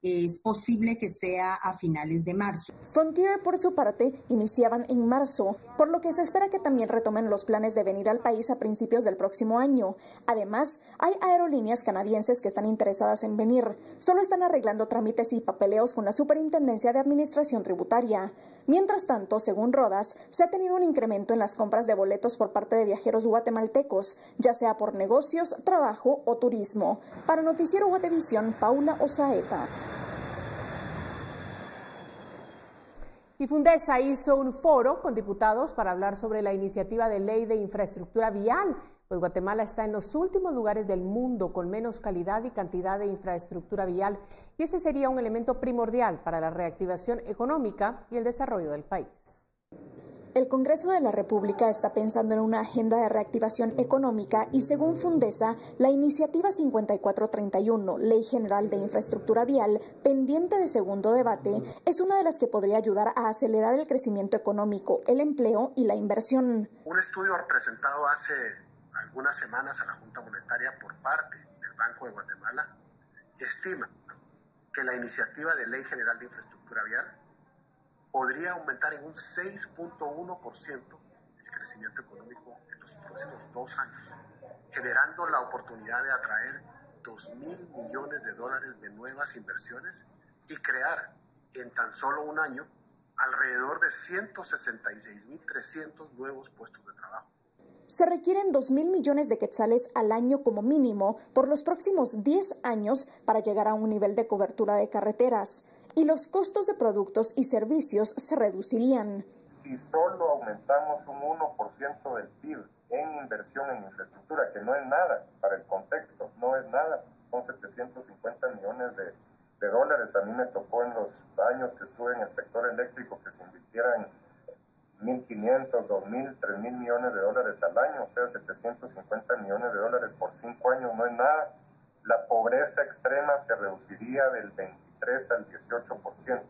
Es posible que sea a finales de marzo. Frontier, por su parte, iniciaban en marzo, por lo que se espera que también retomen los planes de venir al país a principios del próximo año. Además, hay aerolíneas canadienses que están interesadas en venir. Solo están arreglando trámites y papeleos con la Superintendencia de Administración Tributaria. Mientras tanto, según Rodas, se ha tenido un incremento en las compras de boletos por parte de viajeros guatemaltecos, ya sea por negocios, trabajo o turismo. Para Noticiero Guatevisión, Paula Osaeta. Y Fundesa hizo un foro con diputados para hablar sobre la iniciativa de ley de infraestructura vial, pues Guatemala está en los últimos lugares del mundo con menos calidad y cantidad de infraestructura vial, y ese sería un elemento primordial para la reactivación económica y el desarrollo del país. El Congreso de la República está pensando en una agenda de reactivación económica y, según Fundesa, la iniciativa 5431, Ley General de Infraestructura Vial, pendiente de segundo debate, es una de las que podría ayudar a acelerar el crecimiento económico, el empleo y la inversión. Un estudio presentado hace algunas semanas a la Junta Monetaria por parte del Banco de Guatemala estima que la iniciativa de Ley General de Infraestructura Vial podría aumentar en un 6.1% el crecimiento económico en los próximos 2 años, generando la oportunidad de atraer $2.000 millones de nuevas inversiones y crear en tan solo un año alrededor de 166.300 nuevos puestos de trabajo. Se requieren 2.000 millones de quetzales al año como mínimo por los próximos 10 años para llegar a un nivel de cobertura de carreteras, y los costos de productos y servicios se reducirían. Si solo aumentamos un 1% del PIB en inversión en infraestructura, que no es nada para el contexto, no es nada, son 750 millones de dólares. A mí me tocó en los años que estuve en el sector eléctrico que se invirtieran 1.500, 2.000, 3.000 millones de dólares al año, o sea, 750 millones de dólares por 5 años no es nada. La pobreza extrema se reduciría del 23 al 18%.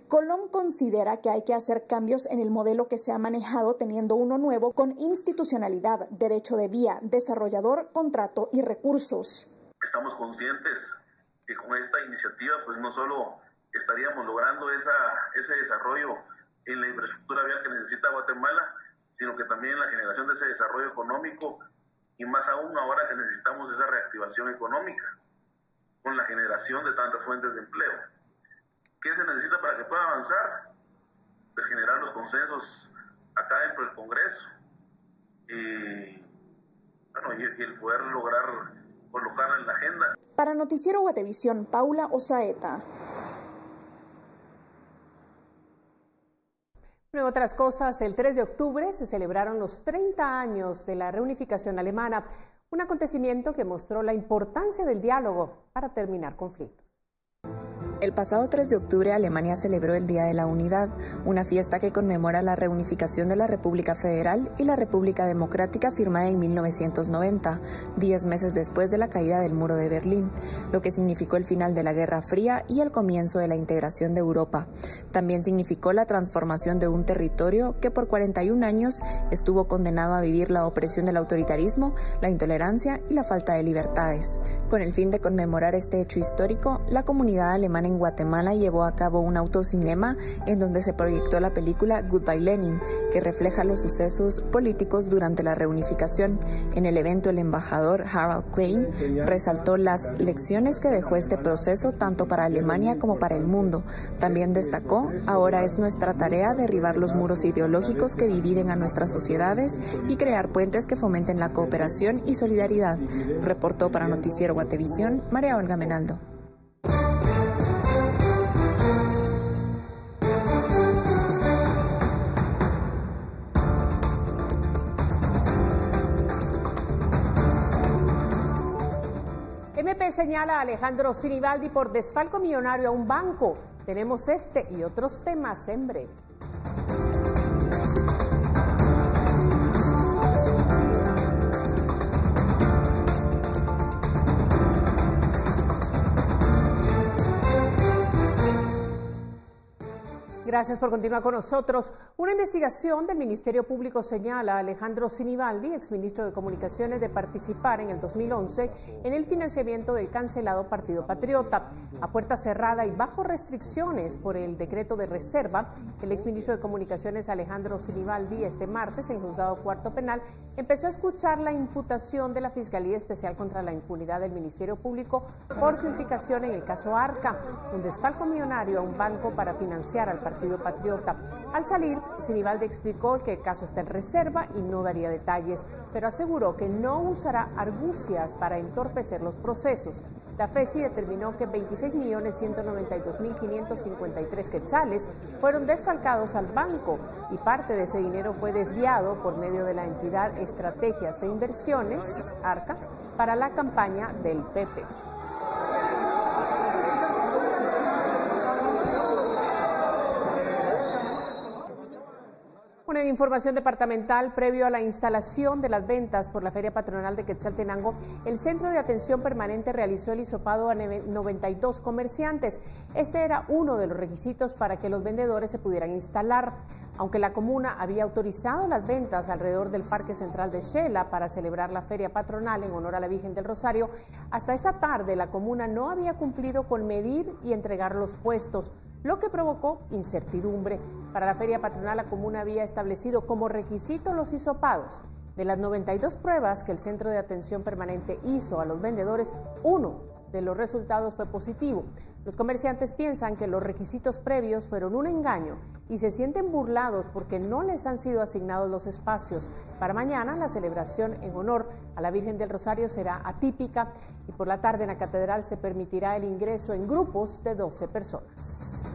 Colom considera que hay que hacer cambios en el modelo que se ha manejado, teniendo uno nuevo con institucionalidad, derecho de vía, desarrollador, contrato y recursos. Estamos conscientes que con esta iniciativa pues no solo estaríamos logrando ese desarrollo en la infraestructura vial que necesita Guatemala, sino que también la generación de ese desarrollo económico, y más aún ahora que necesitamos esa reactivación económica con la generación de tantas fuentes de empleo. ¿Qué se necesita para que pueda avanzar? Pues generar los consensos acá dentro del Congreso y el poder lograr colocarla en la agenda. Para Noticiero Guatevisión, Paula Osaeta. En otras cosas, el 3 de octubre se celebraron los 30 años de la reunificación alemana, un acontecimiento que mostró la importancia del diálogo para terminar conflictos. El pasado 3 de octubre Alemania celebró el Día de la Unidad, una fiesta que conmemora la reunificación de la República Federal y la República Democrática firmada en 1990, 10 meses después de la caída del Muro de Berlín, lo que significó el final de la Guerra Fría y el comienzo de la integración de Europa. También significó la transformación de un territorio que por 41 años estuvo condenado a vivir la opresión del autoritarismo, la intolerancia y la falta de libertades. Con el fin de conmemorar este hecho histórico, la comunidad alemana en Guatemala llevó a cabo un autocinema en donde se proyectó la película Goodbye Lenin, que refleja los sucesos políticos durante la reunificación. En el evento, el embajador Harald Klein resaltó las lecciones que dejó este proceso tanto para Alemania como para el mundo. También destacó: ahora es nuestra tarea derribar los muros ideológicos que dividen a nuestras sociedades y crear puentes que fomenten la cooperación y solidaridad. Reportó para Noticiero Guatevisión, María Olga Menaldo. MP señala a Alejandro Sinibaldi por desfalco millonario a un banco. Tenemos este y otros temas en breve. Gracias por continuar con nosotros. Una investigación del Ministerio Público señala a Alejandro Sinibaldi, exministro de Comunicaciones, de participar en el 2011 en el financiamiento del cancelado Partido Patriota. A puerta cerrada y bajo restricciones por el decreto de reserva, el exministro de Comunicaciones Alejandro Sinibaldi este martes en Juzgado Cuarto Penal empezó a escuchar la imputación de la Fiscalía Especial contra la Impunidad del Ministerio Público por su implicación en el caso Arca, un desfalco millonario a un banco para financiar al Partido Patriota. Al salir, Sinibaldi explicó que el caso está en reserva y no daría detalles, pero aseguró que no usará argucias para entorpecer los procesos. La FESI determinó que 26.192.553 quetzales fueron desfalcados al banco y parte de ese dinero fue desviado por medio de la entidad Estrategias e Inversiones, ARCA, para la campaña del PP. Una información departamental: previo a la instalación de las ventas por la Feria Patronal de Quetzaltenango, el Centro de Atención Permanente realizó el hisopado a 92 comerciantes. Este era uno de los requisitos para que los vendedores se pudieran instalar. Aunque la comuna había autorizado las ventas alrededor del Parque Central de Xela para celebrar la Feria Patronal en honor a la Virgen del Rosario, hasta esta tarde la comuna no había cumplido con medir y entregar los puestos, lo que provocó incertidumbre. Para la Feria Patronal, la comuna había establecido como requisito los hisopados. De las 92 pruebas que el Centro de Atención Permanente hizo a los vendedores, uno de los resultados fue positivo. Los comerciantes piensan que los requisitos previos fueron un engaño y se sienten burlados porque no les han sido asignados los espacios. Para mañana, la celebración en honor a la Virgen del Rosario será atípica y por la tarde en la catedral se permitirá el ingreso en grupos de 12 personas.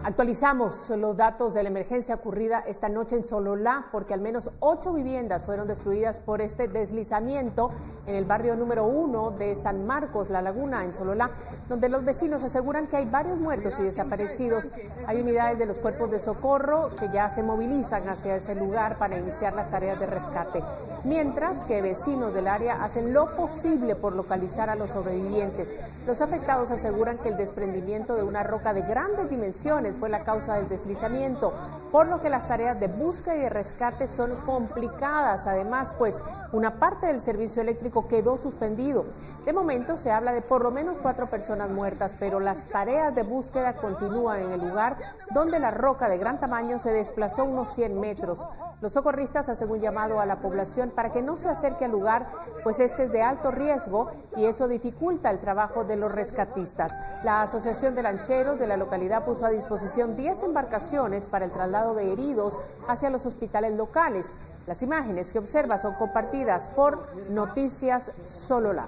Actualizamos los datos de la emergencia ocurrida esta noche en Sololá, porque al menos 8 viviendas fueron destruidas por este deslizamiento en el barrio número 1 de San Marcos, La Laguna, en Sololá, donde los vecinos aseguran que hay varios muertos y desaparecidos. Hay unidades de los cuerpos de socorro que ya se movilizan hacia ese lugar para iniciar las tareas de rescate, mientras que vecinos del área hacen lo posible por localizar a los sobrevivientes. Los afectados aseguran que el desprendimiento de una roca de grandes dimensiones fue la causa del deslizamiento, por lo que las tareas de búsqueda y de rescate son complicadas. Además, pues una parte del servicio eléctrico quedó suspendido. De momento se habla de por lo menos 4 personas muertas, pero las tareas de búsqueda continúan en el lugar donde la roca de gran tamaño se desplazó unos 100 metros. Los socorristas hacen un llamado a la población para que no se acerque al lugar, pues este es de alto riesgo y eso dificulta el trabajo de los rescatistas. La Asociación de Lancheros de la localidad puso a disposición 10 embarcaciones para el traslado de heridos hacia los hospitales locales. Las imágenes que observa son compartidas por Noticias Sololá.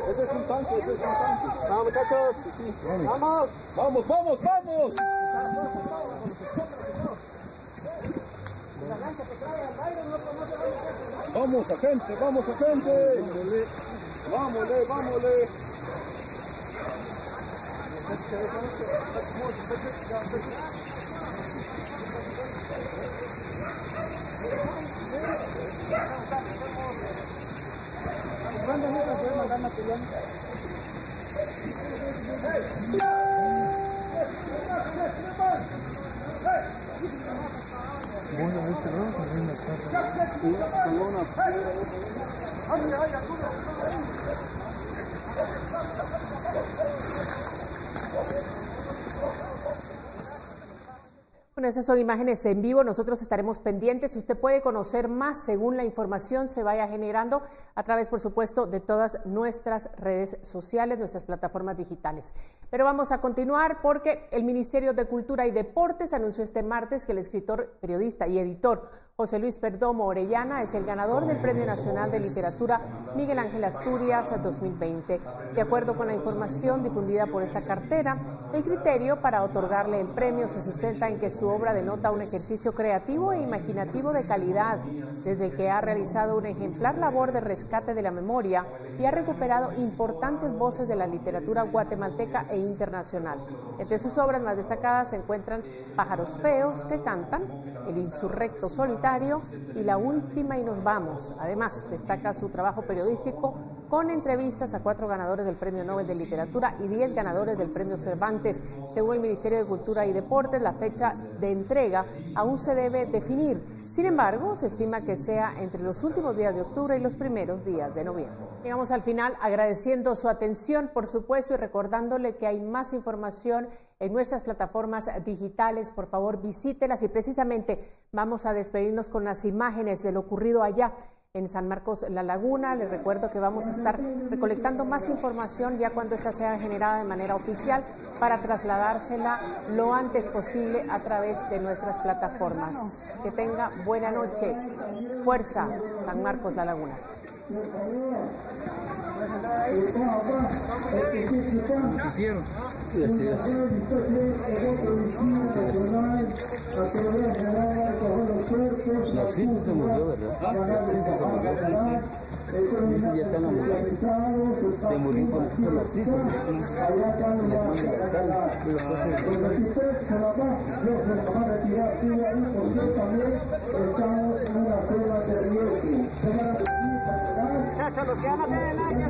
Ese es un tanque, ese es un tanque. Vamos, muchachos. Sí. Vamos. Vamos, vamos, vamos. Vamos, agente, vamos, agente. Vámonos, vámonos. Bueno, esas son imágenes en vivo, nosotros estaremos pendientes. Usted puede conocer más según la información se vaya generando a través, por supuesto, de todas nuestras redes sociales, nuestras plataformas digitales. Pero vamos a continuar porque el Ministerio de Cultura y Deportes anunció este martes que el escritor, periodista y editor José Luis Perdomo Orellana es el ganador del Premio Nacional de Literatura Miguel Ángel Asturias 2020. De acuerdo con la información difundida por esta cartera, el criterio para otorgarle el premio se sustenta en que su obra denota un ejercicio creativo e imaginativo de calidad, desde que ha realizado una ejemplar labor de rescate de la memoria y ha recuperado importantes voces de la literatura guatemalteca e internacional. Entre sus obras más destacadas se encuentran Pájaros Feos que Cantan, El Insurrecto Solitario y La Última y Nos Vamos. Además, destaca su trabajo periodístico con entrevistas a 4 ganadores del Premio Nobel de Literatura y 10 ganadores del Premio Cervantes. Según el Ministerio de Cultura y Deportes, la fecha de entrega aún se debe definir. Sin embargo, se estima que sea entre los últimos días de octubre y los primeros días de noviembre. Llegamos al final agradeciendo su atención, por supuesto, y recordándole que hay más información en nuestras plataformas digitales. Por favor, visítelas y precisamente vamos a despedirnos con las imágenes de lo ocurrido allá en San Marcos La Laguna. Les recuerdo que vamos a estar recolectando más información ya cuando esta sea generada de manera oficial para trasladársela lo antes posible a través de nuestras plataformas. Que tenga buena noche. Fuerza, San Marcos La Laguna. Hicieron. Narciso se murió, ¿verdad? Narciso se murió. Ya está en la ambulancia. Se murió con Narciso. Muchachos, los que van a tener años.